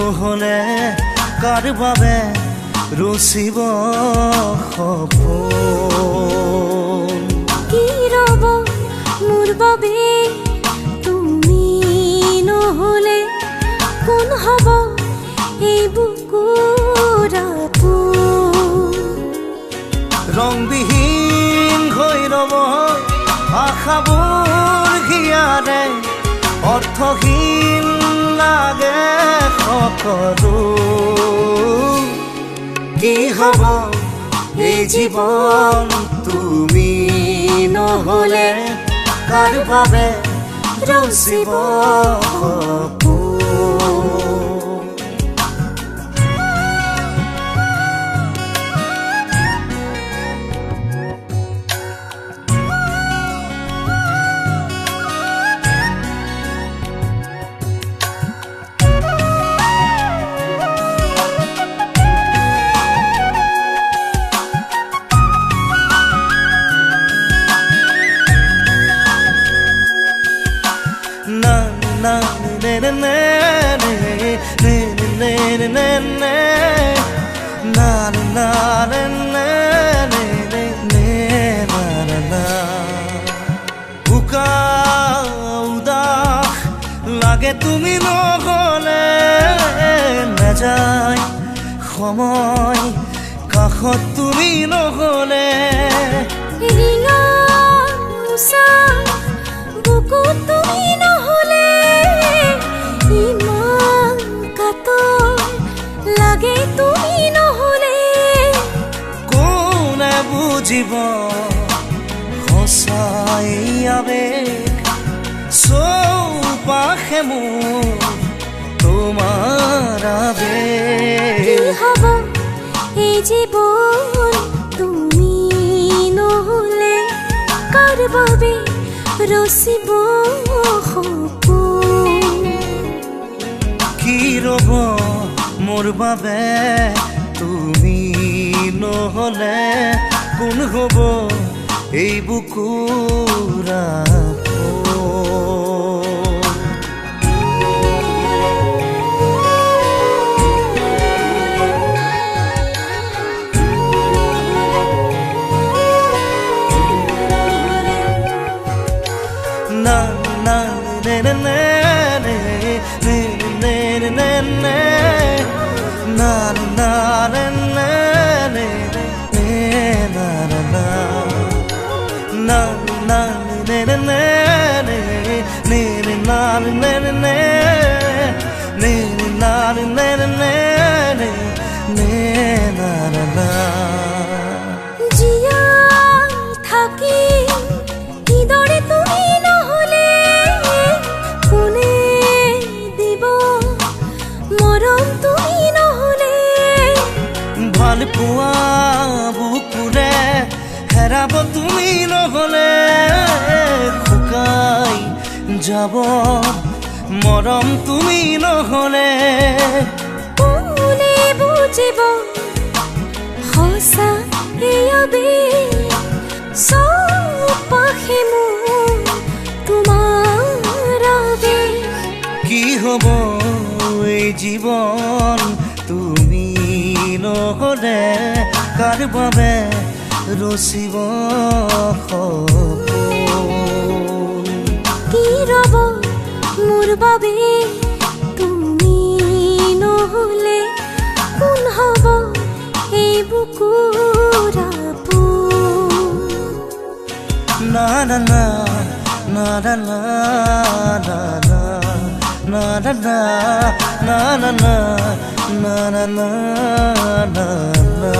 নহ'লে কাৰ বাবে ৰচিব সপোন কি ৰ'ব মোৰ বাবে তুমি নহ'লে কোন হ'ব এই বুকুৰ আপোন ৰংবিহীন হৈ ৰ'ব আশাবোৰ হিয়াৰে অৰ্থহীন লাগে সকলো কি হ'ব এই জীৱন তুমি নহ'লে কাৰ বাবে ৰচিব সপোন লাগে তুমি নহ'লে নাযায় সময় কাষত তুমি নহ'লে বুকুত তুমি নহ'লে ইমান কাতৰ লাগে তুমি নহ'লে কোনে বুজিব সঁচাই আবেগ চৌপাশে মোৰ তোমাৰ আবেগ কি হ'ব এই জীৱন তুমি নহ'লে কাৰ বাবে ৰচিব সপোন কি ৰ'ব মোৰ বাবে তুমি নহ'লে কোন হ'ব এই বুকুৰ জীয়াই থাকি কিদৰে তুমি নহ'লে কোনে দিব মৰম তুমি নহ'লে ভাল পোৱা বুকুৰে হেৰাব তুমি নহ'লে শুকাই যাব মৰম তুমি নহ'লে কোনে বুজিব সঁচা এই আবেগ চৌপাশে মোৰ তোমাৰ আবেগ কি হ'ব এই জীৱন তুমি নহ'লে কাৰ বাবে ৰচিব সপোন কি ৰ'ব মোৰ বাবে তুমি নহ'লে কোন হ'ব এই বুকুৰ আপোন না না না না না না না না না না না না না না না না